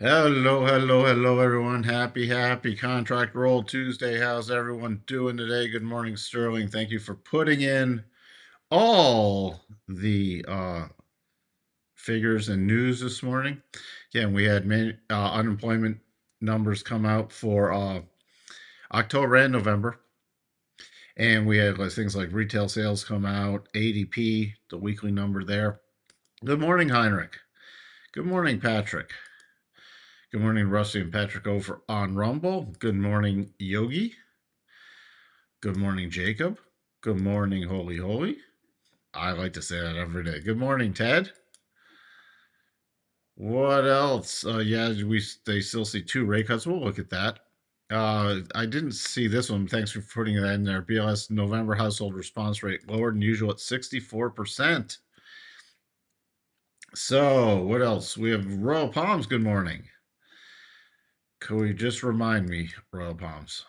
Hello, everyone. Happy Contract Roll Tuesday. How's everyone doing today? Good morning, Sterling. Thank you for putting in all the figures and news this morning. Again, we had unemployment numbers come out for October and November. And we had things like retail sales come out, ADP, the weekly number there. Good morning, Heinrich. Good morning, Patrick. Good morning, Rusty and Patrick over on Rumble. Good morning, Yogi. Good morning, Jacob. Good morning, Holy Holy. I like to say that every day. Good morning, Ted. What else? They still see two rate cuts. We'll look at that. I didn't see this one. Thanks for putting that in there. BLS November household response rate lower than usual at 64%. So, what else? We have Royal Palms. Good morning. Could we just remind me, Royal Palms?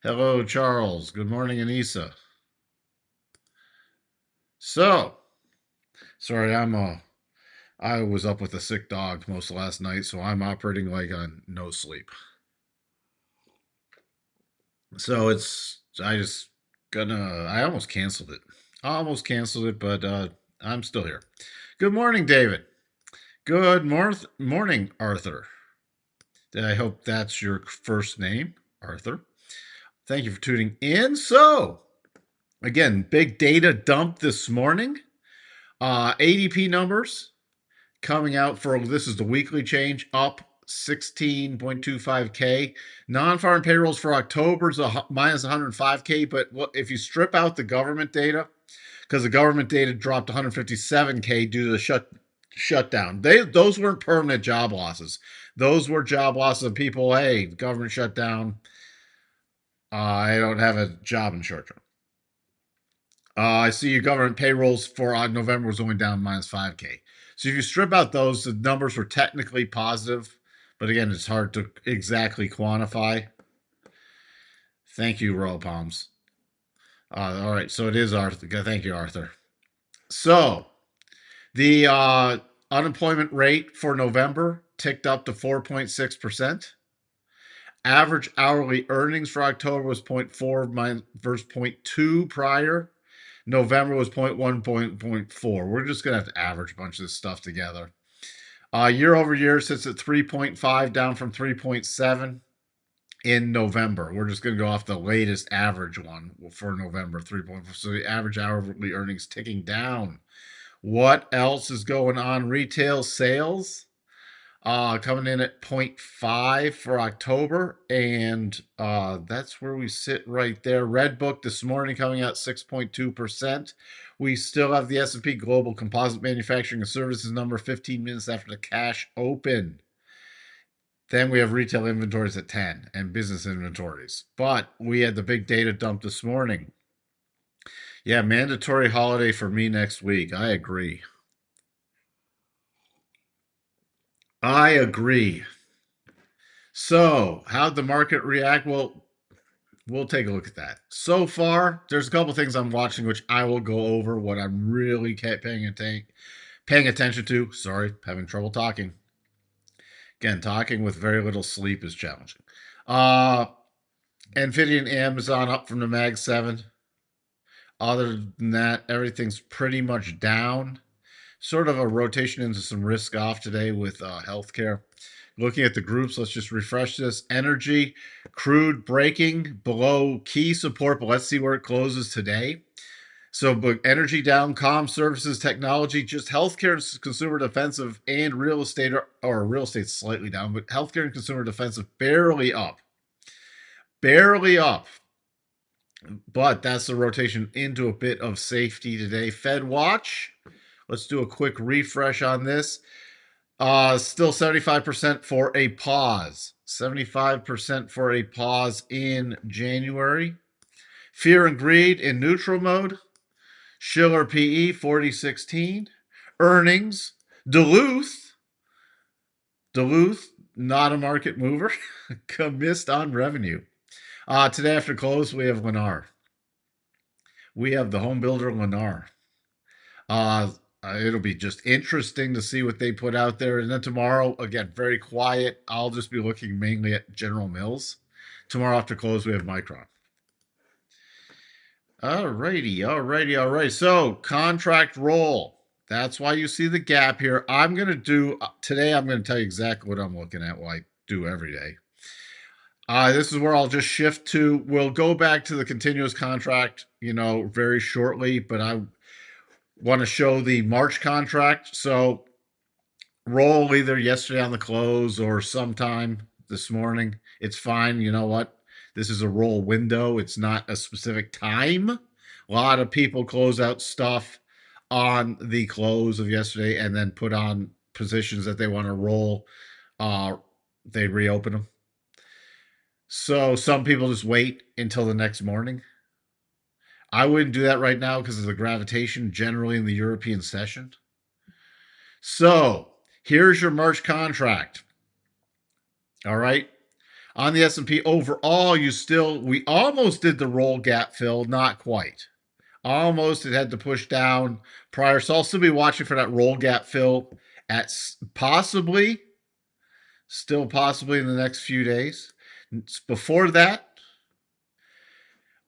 Hello, Charles. Good morning, Anissa. So, sorry, I was up with a sick dog most of last night, so I'm operating like on no sleep. So I almost canceled it. But I'm still here. Good morning, David. Good morning, Arthur. I hope that's your first name, Arthur. Thank you for tuning in. So, again, big data dump this morning. ADP numbers coming out for this is the weekly change up 16.25K. Non-farm payrolls for October is minus 105K, but if you strip out the government data, because the government data dropped 157K due to the shutdown. Those weren't permanent job losses. Those were job losses of people. Hey, the government shut down. I don't have a job in short term. I see your government payrolls for November was only down minus 5K. So if you strip out those, the numbers were technically positive, but again, it's hard to exactly quantify. Thank you, Royal Palms. All right, so it is Arthur. Thank you, Arthur. So the unemployment rate for November ticked up to 4.6%. Average hourly earnings for October was 0.4 versus 0.2 prior. November was 0.1, 0.4. We're just going to have to average a bunch of this stuff together. Year over year sits at 3.5, down from 3.7 in November. We're just going to go off the latest average one for November, 3.4. So the average hourly earnings ticking down. What else is going on? Retail sales coming in at 0.5 for October, and that's where we sit right there. Red Book this morning coming out 6.2%. We still have the S&P Global Composite Manufacturing and Services number 15 minutes after the cash open. Then we have retail inventories at 10 and business inventories. But we had the big data dump this morning. Yeah, mandatory holiday for me next week. I agree. So, how'd the market react? Well, we'll take a look at that. So far, there's a couple things I'm watching, which I will go over. What I'm really paying attention to. Sorry, having trouble talking. Again, talking with very little sleep is challenging. Nvidia and Amazon up from the Mag 7. Other than that, everything's pretty much down. Sort of a rotation into some risk off today with healthcare. Looking at the groups, let's just refresh this. Energy, crude breaking below key support, but let's see where it closes today. So, but energy down, comm services, technology, just healthcare, consumer defensive, and real estate, or real estate slightly down, but healthcare and consumer defensive barely up. Barely up. But that's the rotation into a bit of safety today. Fed watch. Let's do a quick refresh on this. Still 75% for a pause. 75% for a pause in January. Fear and greed in neutral mode. Schiller PE 4016. Earnings. Duluth, not a market mover. Missed on revenue. Today after close, we have Lennar. We have the home builder Lennar. It'll be just interesting to see what they put out there. And then tomorrow, again, very quiet. I'll just be looking mainly at General Mills. Tomorrow after close, we have Micron. All right. So, contract roll. That's why you see the gap here. I'm going to do, today, I'm going to tell you exactly what I'm looking at, what I do every day. This is where I'll just shift to. We'll go back to the continuous contract, very shortly, but I want to show the March contract. So roll either yesterday on the close or sometime this morning. It's fine. You know what? This is a roll window. It's not a specific time. A lot of people close out stuff on the close of yesterday and then put on positions that they want to roll. They reopen them. So some people just wait until the next morning. I wouldn't do that right now because of the gravitation generally in the European session. So here's your March contract. All right. On the S&P overall, we almost did the roll gap fill, not quite. Almost, it had to push down prior. So I'll still be watching for that roll gap fill at still possibly in the next few days. Before that,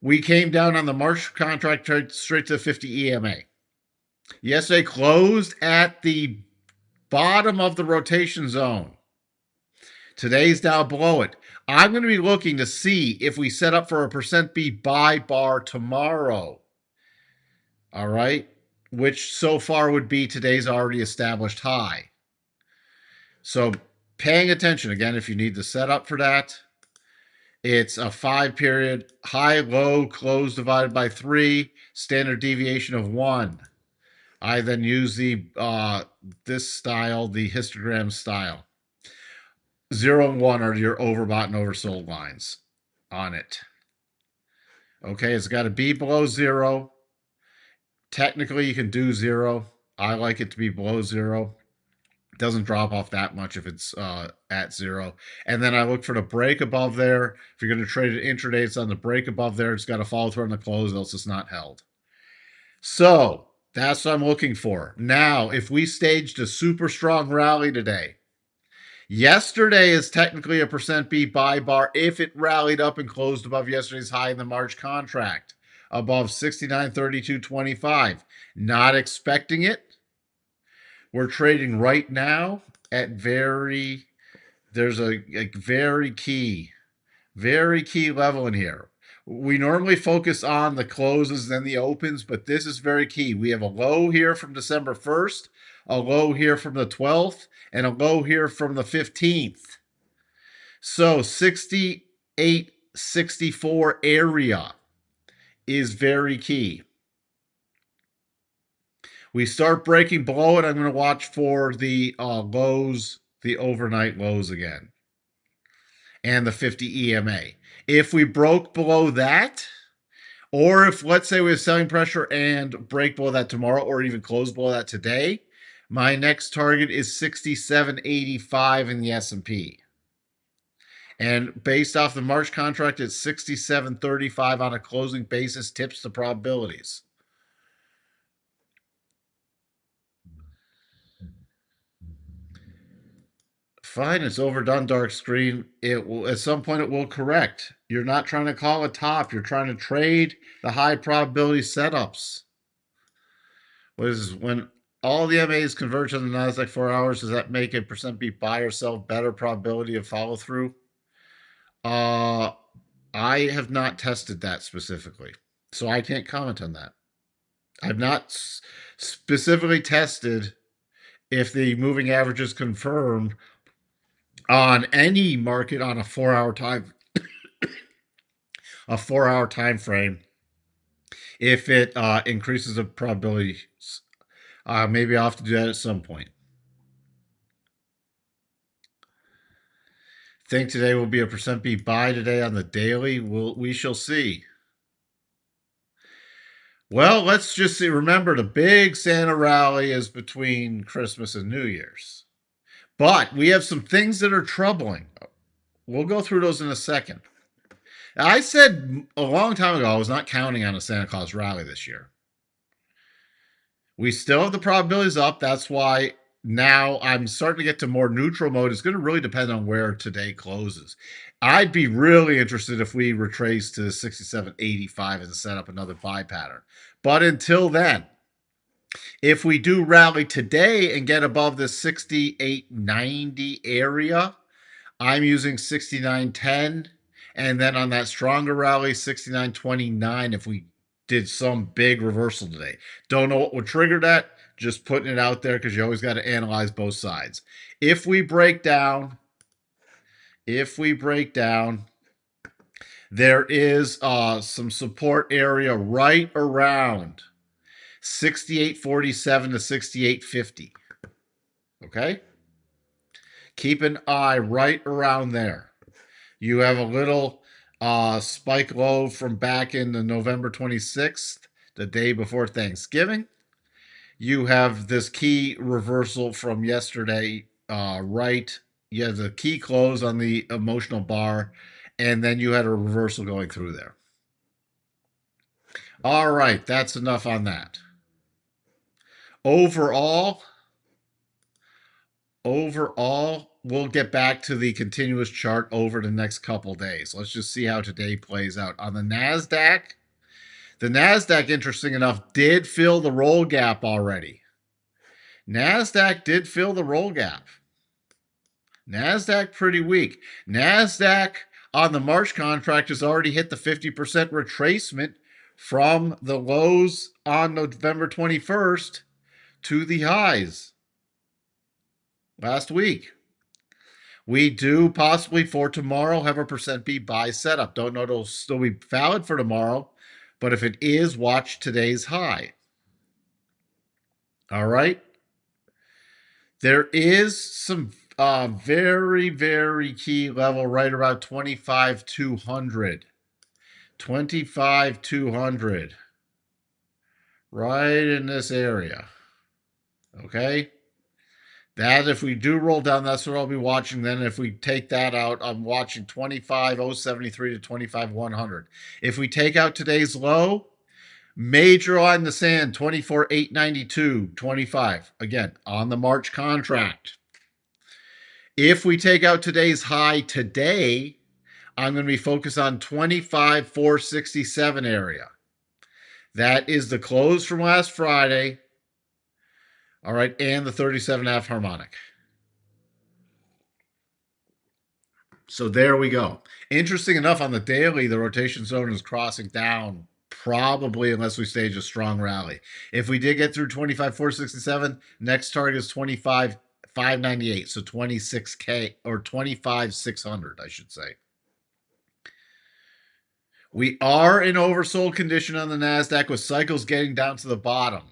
we came down on the March contract straight to the 50 EMA. Yesterday closed at the bottom of the rotation zone. Today's down below it. I'm going to be looking to see if we set up for a %B buy bar tomorrow. All right. Which so far would be today's already established high. So paying attention again, if you need the setup for that, it's a 5-period high, low, close divided by 3, standard deviation of 1. I then use this style, the histogram style. 0 and 1 are your overbought and oversold lines on it. Okay, it's got to be below 0. Technically, you can do 0. I like it to be below 0. It doesn't drop off that much if it's at 0. And then I look for the break above there. If you're going to trade it intraday, it's on the break above there. It's got to follow through on the close, else it's not held. So that's what I'm looking for. Now, if we staged a super strong rally today, yesterday is technically a %B buy bar if it rallied up and closed above yesterday's high in the March contract, above 69.3225. Not expecting it. We're trading right now at there's a very key level in here. We normally focus on the closes and the opens, but this is very key. We have a low here from December 1st, a low here from the 12th, and a low here from the 15th. So 68.64 area is very key. We start breaking below it. I'm going to watch for the lows, the overnight lows again, and the 50 EMA. If we broke below that, or if, let's say, we have selling pressure and break below that tomorrow, or even close below that today, my next target is 67.85 in the S&P. And based off the March contract, it's 67.35 on a closing basis, tips the probabilities. Fine, it's overdone, dark screen. It will, at some point it will correct. You're not trying to call a top. You're trying to trade the high probability setups. What is this? When all the MAs converge on the Nasdaq 4 hours, does that make a %B buy or sell better probability of follow through? I have not tested that specifically, so I can't comment on that. I've not specifically tested if the moving average is confirmed on any market on a 4-hour time frame. If it increases the probability, maybe I'll have to do that at some point. Think today will be a %B buy today on the daily. We shall see. Well, let's just see. Remember, the big Santa rally is between Christmas and New Year's. But we have some things that are troubling. We'll go through those in a second. I said a long time ago I was not counting on a Santa Claus rally this year. We still have the probabilities up. That's why now I'm starting to get to more neutral mode. It's going to really depend on where today closes. I'd be really interested if we retrace to 67.85 and set up another buy pattern. But until then, if we do rally today and get above the 68.90 area, I'm using 69.10. And then on that stronger rally, 69.29 if we did some big reversal today. Don't know what would trigger that. Just putting it out there because you always got to analyze both sides. If we break down, there is some support area right around 68.47 to 68.50. Okay? Keep an eye right around there. You have a little spike low from back in the November 26th, the day before Thanksgiving. You have this key reversal from yesterday, right? You have the key close on the emotional bar, and then you had a reversal going through there. All right, that's enough on that. Overall, we'll get back to the continuous chart over the next couple days. Let's just see how today plays out. On the NASDAQ, interesting enough, did fill the roll gap already. NASDAQ did fill the roll gap. NASDAQ pretty weak. NASDAQ on the March contract has already hit the 50% retracement from the lows on November 21st to the highs last week. We do possibly for tomorrow have a percent B buy setup. Don't know if it'll still be valid for tomorrow, but if it is, watch today's high. All right. There is some very, very key level right around 25,200. 25,200. Right in this area. Okay. That, if we do roll down, that's what I'll be watching. Then if we take that out, I'm watching 25,073 to 25,100. If we take out today's low, major line in the sand, 24,892, 25. Again, on the March contract. If we take out today's high today, I'm going to be focused on 25,467 area. That is the close from last Friday. All right, and the 37.5 harmonic. So there we go. Interesting enough, on the daily, the rotation zone is crossing down, probably unless we stage a strong rally. If we did get through 25,467, next target is 25,598, so 26K or 25,600, I should say. We are in oversold condition on the NASDAQ with cycles getting down to the bottom.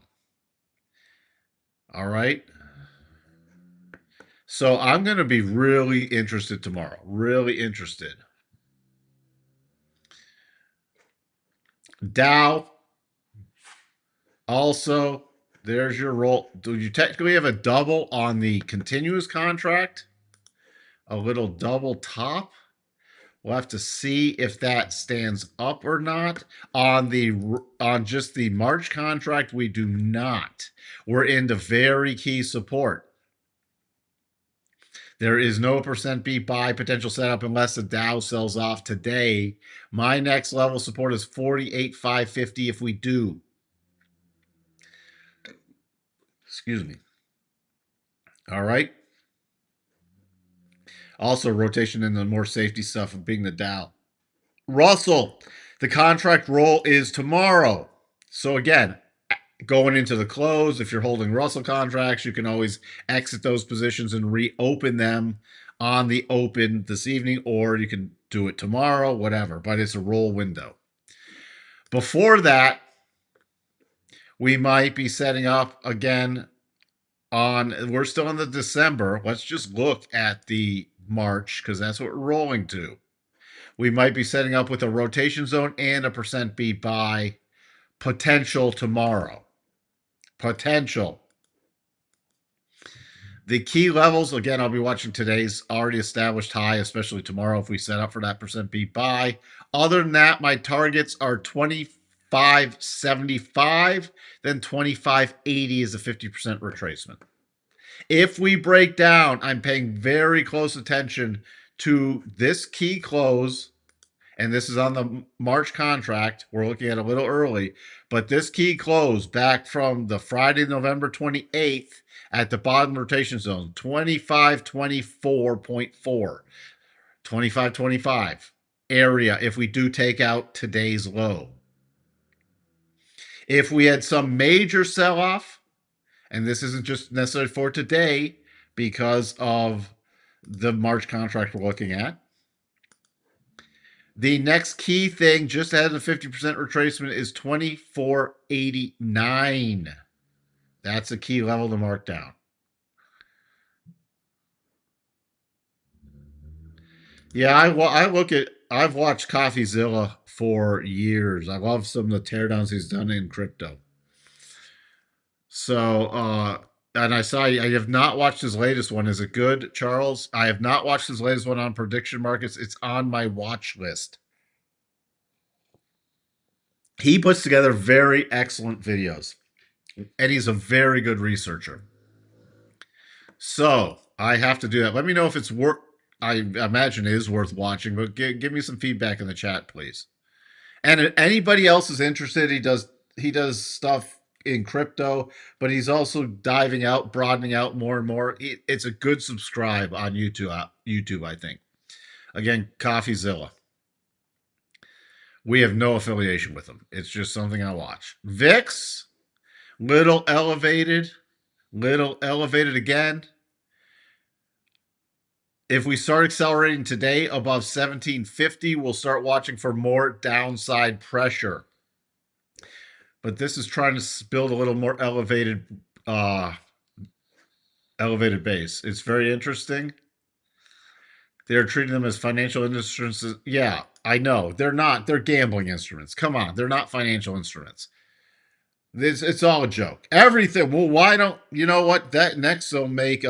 All right. So I'm going to be really interested tomorrow. Really interested. Dow. Also, there's your roll. Do you technically have a double on the continuous contract? A little double top. We'll have to see if that stands up or not. On just the March contract, we do not. We're into very key support. There is no percent beat buy potential setup unless the Dow sells off today. My next level support is 48,550 if we do. Excuse me. All right. Also, rotation in the more safety stuff of being the Dow. Russell, the contract roll is tomorrow. So again, going into the close, if you're holding Russell contracts, you can always exit those positions and reopen them on the open this evening, or you can do it tomorrow, whatever, but it's a roll window. Before that, we might be setting up again we're still in the December. Let's just look at the March because that's what we're rolling to. We might be setting up with a rotation zone and a percent beat buy potential tomorrow. Potential. The key levels, again, I'll be watching today's already established high, especially tomorrow if we set up for that percent beat buy. Other than that, my targets are 25 25.75, then 25.80 is a 50% retracement. If we break down, I'm paying very close attention to this key close, and this is on the March contract. We're looking at a little early, but this key close back from the Friday, November 28th at the bottom rotation zone, 25.24.4, 25.25 area if we do take out today's low. If we had some major sell-off, and this isn't just necessarily for today because of the March contract we're looking at, the next key thing just ahead of the 50% retracement is 24.89. That's a key level to mark down. Yeah, I've watched CoffeeZilla for years. I love some of the teardowns he's done in crypto. So, and I have not watched his latest one. Is it good, Charles? I have not watched his latest one on prediction markets. It's on my watch list. He puts together very excellent videos, and he's a very good researcher. So I have to do that. Let me know if it's worth. I imagine it is worth watching, but give me some feedback in the chat, please. And if anybody else is interested, he does stuff in crypto, but he's also diving out, broadening out more and more. It's a good subscribe on YouTube. YouTube, I think. Again, CoffeeZilla. We have no affiliation with him. It's just something I watch. VIX, little elevated again. If we start accelerating today above 1750, we'll start watching for more downside pressure. But this is trying to build a little more elevated base. It's very interesting. They're treating them as financial instruments. Yeah, I know. They're not. They're gambling instruments. Come on. They're not financial instruments. It's all a joke. Everything. Well, why don't you know what? That next they'll make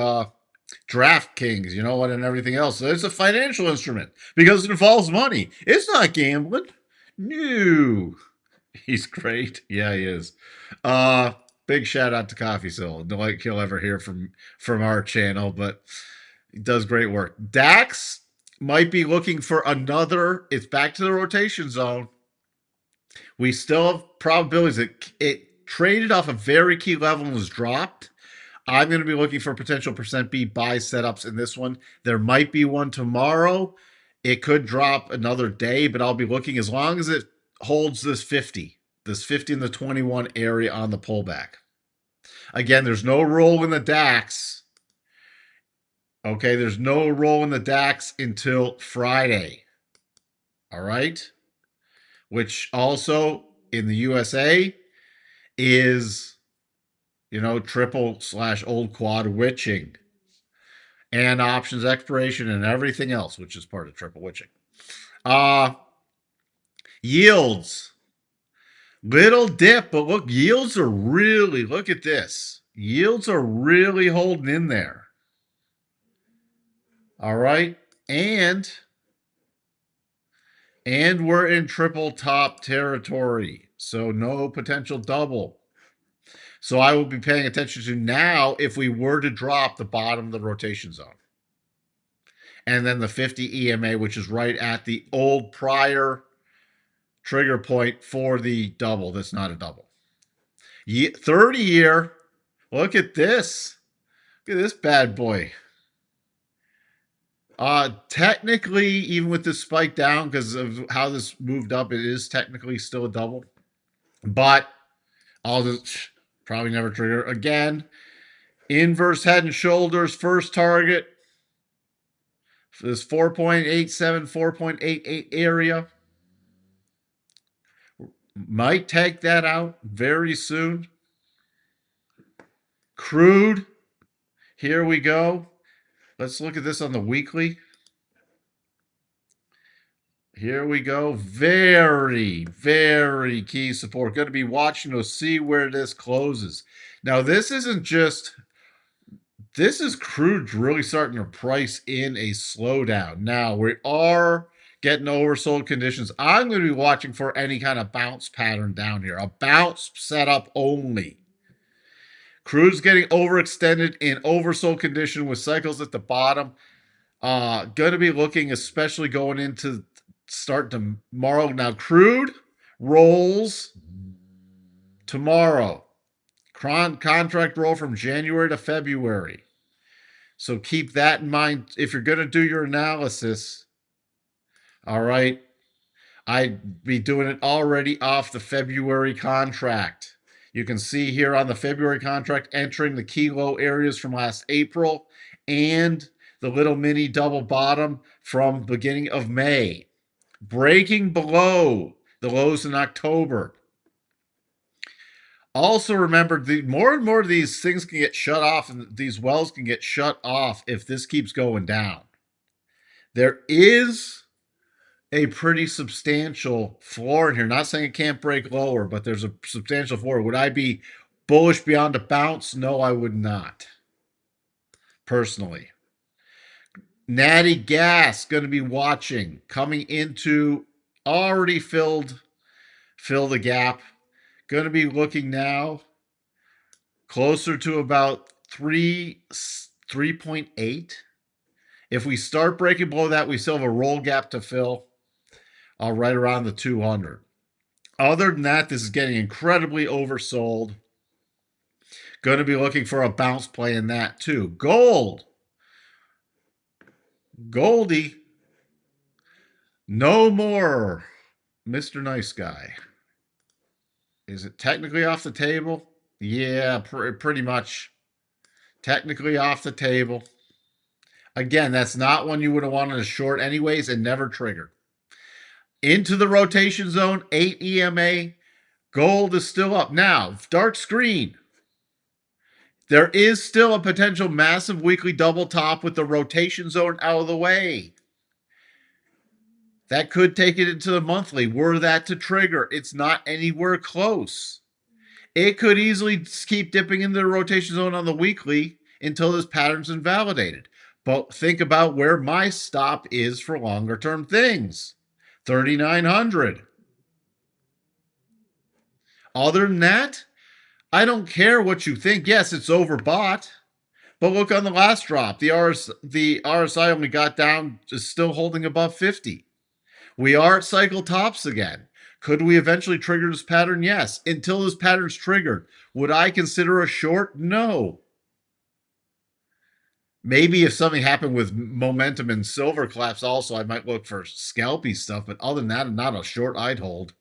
DraftKings, you know what, and everything else. So it's a financial instrument because it involves money. It's not gambling. No. He's great. Yeah, he is. Big shout out to CoffeeZilla. Don't like he'll ever hear from our channel, but he does great work. DAX might be looking for another. It's back to the rotation zone. We still have probabilities that it traded off a very key level and was dropped. I'm going to be looking for potential percent B buy setups in this one. There might be one tomorrow. It could drop another day, but I'll be looking as long as it holds this 50 and the 21 area on the pullback. Again, there's no roll in the DAX. Okay, there's no roll in the DAX until Friday. All right? Which also in the USA is, you know, triple/old quad witching and options expiration and everything else, which is part of triple witching. Yields. Little dip, but look, yields are really, look at this. Yields are really holding in there. All right. And we're in triple top territory. So no potential double. So I will be paying attention to now if we were to drop the bottom of the rotation zone. And then the 50 EMA, which is right at the old prior trigger point for the double. That's not a double. 30-year. Look at this. Look at this bad boy. Technically, even with this spike down, because of how this moved up, it is technically still a double. But I'll just probably never trigger again. Inverse head and shoulders, first target. This 4.87, 4.88 area. Might take that out very soon. Crude. Here we go. Let's look at this on the weekly. Here we go. Very, very key support. Going to be watching to see where this closes. Now, this isn't just... This is crude really starting to price in a slowdown. Now, we are getting oversold conditions. I'm going to be watching for any kind of bounce pattern down here. A bounce setup only. Crude's getting overextended in oversold condition with cycles at the bottom. Going to be looking, especially going into start tomorrow. Now, crude rolls tomorrow. Contract roll from January to February. So keep that in mind if you're going to do your analysis. All right. I'd be doing it already off the February contract. You can see here on the February contract entering the key low areas from last April and the little mini double bottom from beginning of May. Breaking below the lows in October. Also remember, more and more of these things can get shut off, and these wells can get shut off if this keeps going down. There is a pretty substantial floor in here. Not saying it can't break lower, but there's a substantial floor. Would I be bullish beyond a bounce? No, I would not. Personally. Natty Gas going to be watching, coming into already fill the gap. Going to be looking now closer to about 3.8. If we start breaking below that, we still have a roll gap to fill right around the 200. Other than that, this is getting incredibly oversold. Going to be looking for a bounce play in that too. Gold. Goldie. No more Mr. Nice Guy. Is it technically off the table? Yeah, pretty much. Technically off the table. Again, that's not one you would have wanted to short anyways and never triggered. Into the rotation zone, 8 EMA. Gold is still up. Now, dark screen. There is still a potential massive weekly double top with the rotation zone out of the way. That could take it into the monthly. Were that to trigger, it's not anywhere close. It could easily keep dipping into the rotation zone on the weekly until this pattern's invalidated. But think about where my stop is for longer term things. 3,900. Other than that, I don't care what you think. Yes, it's overbought. But look on the last drop. The RSI only got down, just still holding above 50. We are at cycle tops again. Could we eventually trigger this pattern? Yes. Until this pattern's triggered, would I consider a short? No. Maybe if something happened with momentum and silver collapse also, I might look for scalpy stuff. But other than that, not a short I'd hold.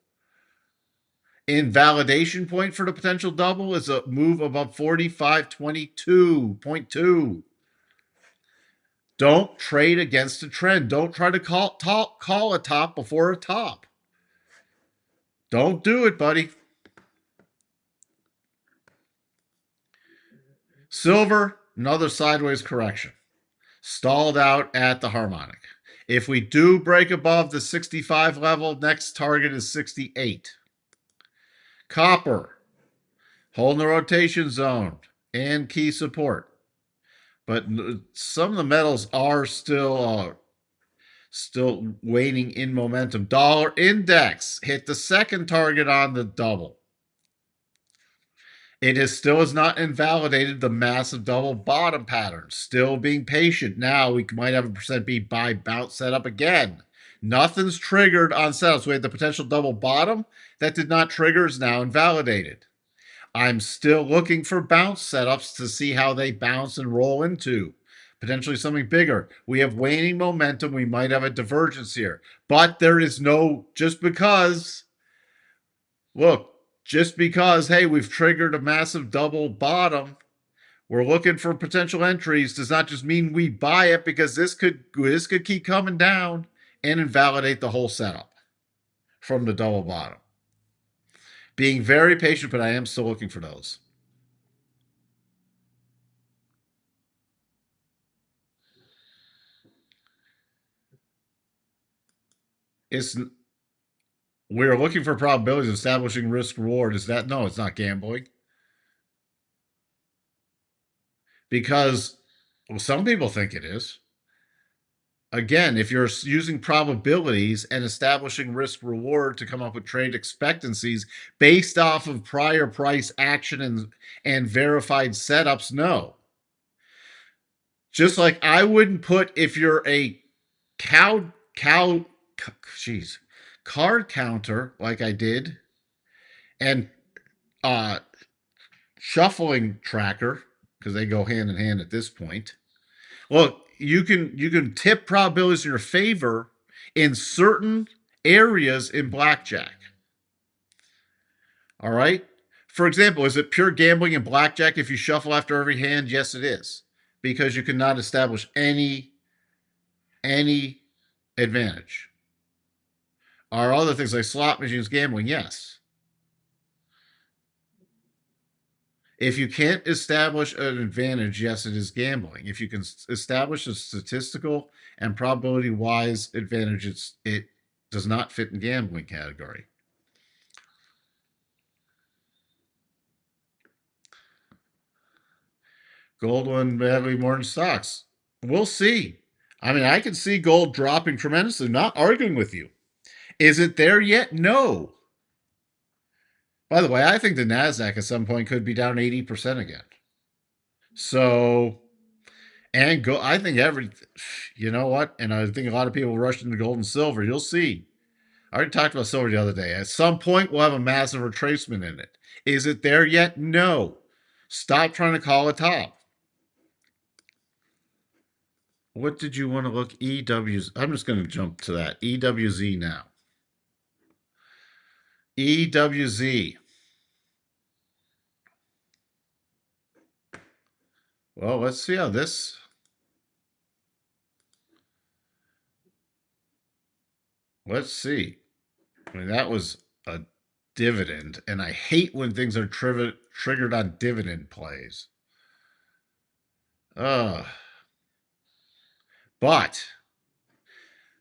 Invalidation point for the potential double is a move above 45.22.2. Don't trade against a trend. Don't try to call a top before a top. Don't do it, buddy. Silver, another sideways correction. Stalled out at the harmonic. If we do break above the 65 level, next target is 68. Copper, holding the rotation zone and key support. But some of the metals are still waning in momentum. Dollar index hit the second target on the double. It still has not invalidated the massive double bottom pattern. Still being patient. Now we might have a %B buy bounce setup again. Nothing's triggered on setups. We had the potential double bottom that did not trigger, is now invalidated. I'm still looking for bounce setups to see how they bounce and roll into. Potentially something bigger. We have waning momentum. We might have a divergence here. But there is no, just because, hey, we've triggered a massive double bottom, we're looking for potential entries, does not just mean we buy it, because this could keep coming down and invalidate the whole setup from the double bottom. Being very patient, but I am still looking for those. We're looking for probabilities of establishing risk reward. Is that? No, it's not gambling. Because some people think it is. Again, if you're using probabilities and establishing risk reward to come up with trade expectancies based off of prior price action and verified setups, no. Just like I wouldn't put, if you're a cow, jeez, card counter like I did, and uh, shuffling tracker, because they go hand in hand at this point. Well, you can tip probabilities in your favor in certain areas in blackjack. All right. For example, is it pure gambling in blackjack if you shuffle after every hand? Yes, it is, because you cannot establish any advantage. Are other things like slot machines gambling? Yes. If you can't establish an advantage, yes, it is gambling. If you can establish a statistical and probability wise advantage, it does not fit in gambling category. Gold won badly more than stocks. We'll see. I mean, I can see gold dropping tremendously. Not arguing with you. Is it there yet? No. By the way, I think the Nasdaq at some point could be down 80% again. So, and go. I think you know what? And I think a lot of people rush into gold and silver. You'll see. I already talked about silver the other day. At some point, we'll have a massive retracement in it. Is it there yet? No. Stop trying to call a top. What did you want to look? EWZ. I'm just going to jump to that. EWZ now. EWZ. Well, let's see how this. Let's see. I mean, that was a dividend, and I hate when things are triggered on dividend plays. But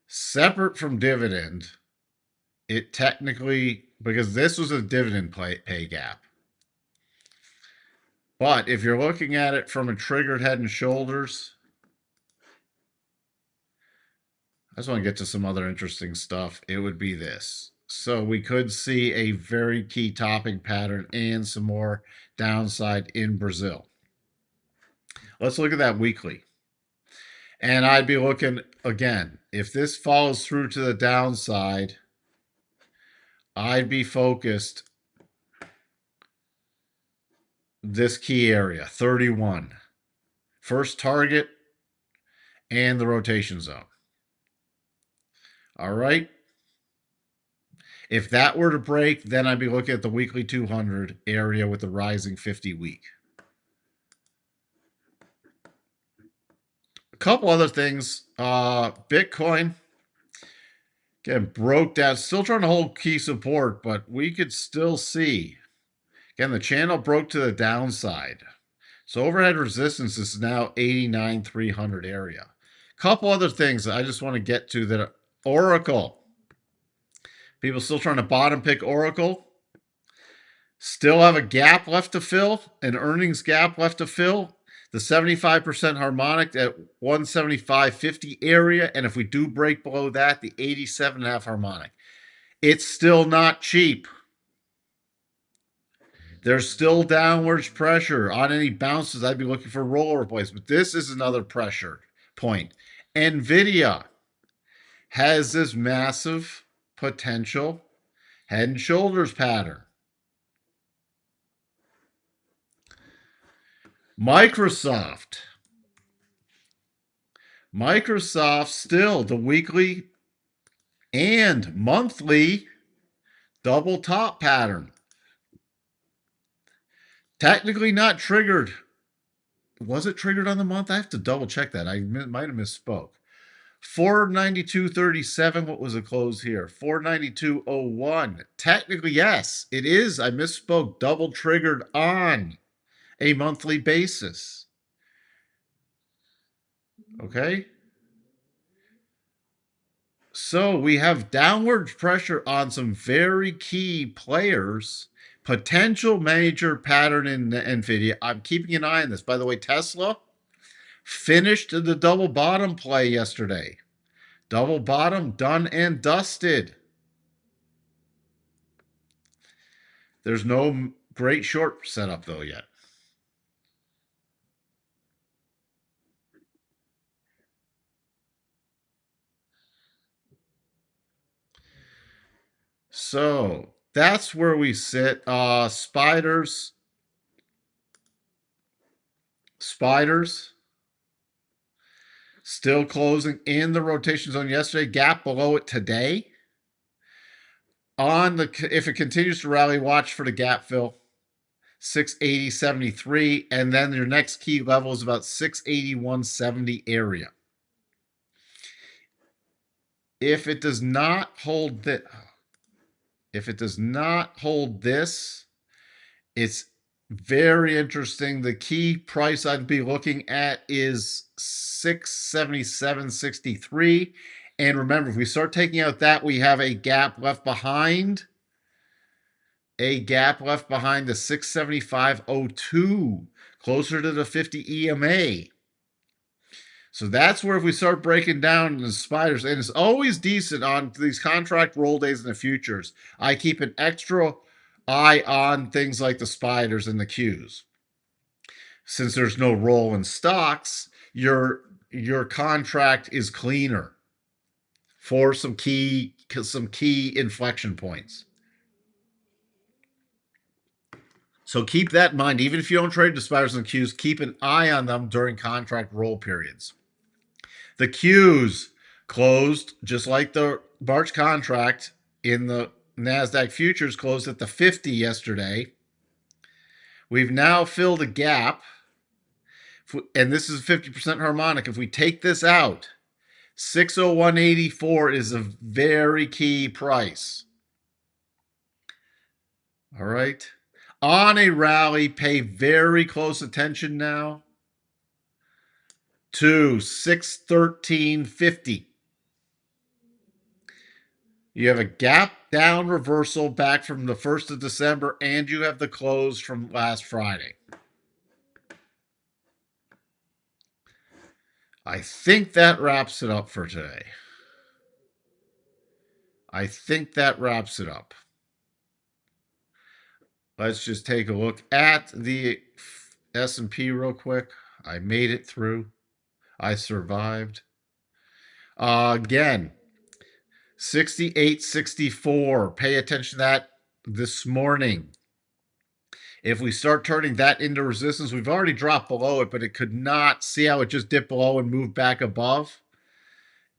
separate from dividend, it technically, because this was a dividend pay gap. But if you're looking at it from a triggered head and shoulders, I just want to get to some other interesting stuff. It would be this. So we could see a very key topping pattern and some more downside in Brazil. Let's look at that weekly. And I'd be looking, again, if this follows through to the downside, I'd be focused this key area, 31. First target and the rotation zone. All right. If that were to break, then I'd be looking at the weekly 200 area with the rising 50 week. A couple other things. Bitcoin, again, broke down. Still trying to hold key support, but we could still see. Again, the channel broke to the downside. So overhead resistance is now 89,300 area. Couple other things that I just want to get to that are Oracle. People still trying to bottom pick Oracle. Still have a gap left to fill, an earnings gap left to fill. The 75% harmonic at 175.50 area. And if we do break below that, the 87.5 harmonic. It's still not cheap. There's still downwards pressure on any bounces. I'd be looking for roll replacement. This is another pressure point. NVIDIA has this massive potential head and shoulders pattern. Microsoft still the weekly and monthly double top pattern. Technically not triggered. Was it triggered on the month? I have to double check that. I might have misspoke. 492.37. What was the close here? 492.01. Technically, yes, it is. I misspoke. Double triggered on a monthly basis. Okay. So we have downward pressure on some very key players. Potential major pattern in NVIDIA. I'm keeping an eye on this. By the way, Tesla finished the double bottom play yesterday. Double bottom, done and dusted. There's no great short setup though yet. So that's where we sit. Spiders. Still closing in the rotation zone yesterday. Gap below it today. If it continues to rally, watch for the gap fill. 680.73, and then your next key level is about 681.70 area. If it does not hold this, it's very interesting. The key price I'd be looking at is 677.63. And remember, if we start taking out that, we have a gap left behind. The 675.02, closer to the 50 EMA. So that's where if we start breaking down the spiders, and it's always decent on these contract roll days in the futures, I keep an extra eye on things like the spiders and the Qs. Since there's no roll in stocks, your contract is cleaner for some key inflection points. So keep that in mind. Even if you don't trade the spiders and the Qs, keep an eye on them during contract roll periods. The Qs closed just like the March contract in the NASDAQ futures closed at the 50 yesterday. We've now filled a gap, and this is 50% harmonic. If we take this out, 601.84 is a very key price. All right. On a rally, pay very close attention now to 613.50. You have a gap down reversal back from the 1st of December, and you have the close from last Friday. I think that wraps it up for today. Let's just take a look at the S&P real quick. I made it through. I survived. Again, 68.64. Pay attention to that this morning. If we start turning that into resistance, we've already dropped below it, but it could not. See how it just dipped below and moved back above?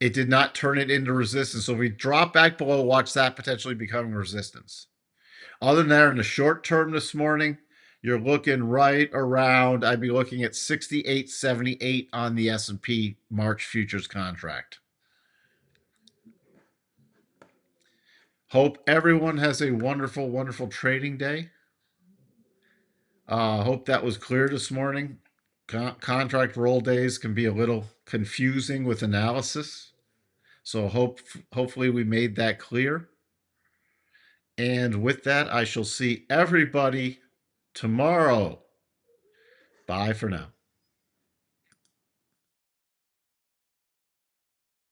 It did not turn it into resistance. So if we drop back below, watch that potentially becoming resistance. Other than that, in the short term this morning, you're looking right around, I'd be looking at 68.78 on the S&P March futures contract. Hope everyone has a wonderful, wonderful trading day. Hope that was clear this morning. Contract roll days can be a little confusing with analysis. So hopefully we made that clear. And with that, I shall see everybody tomorrow. Bye for now.